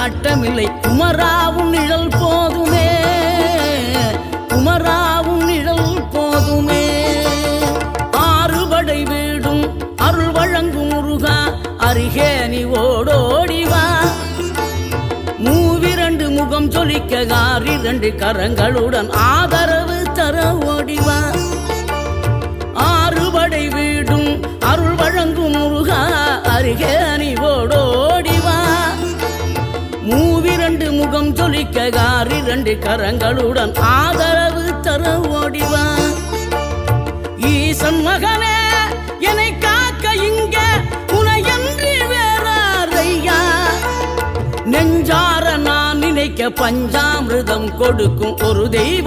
நாட்டமில்லை குமராவும் நிழல் போதுமே, குமராவும் நிழல் போதுமே. ஆறுபடை வீடும் அருள் வழங்கும் முருகா அருகே நீ ஓடோடிவா. மூவிரண்டு முகம் ஜொலிக்க ஆறிரண்டு கரங்களுடன் ஆதரவு தர ஓடிவா. ஆறுபடை வீடும் அருள் வழங்கும் முருகா அருகே நீ ஓடோடிவா. மூவிரண்டு முகம் ஜொலிக்க ஆறிரண்டு கரங்களுடன் ஆதரவு தர ஓடிவா. ஈசன் மகனே என்னை காக்க இங்க உனையன்றி வேறாரையா. நெஞ்சார நான் நினைக்க பஞ்சாமிர்தம் கொடுக்கும் ஒரு தெய்வம்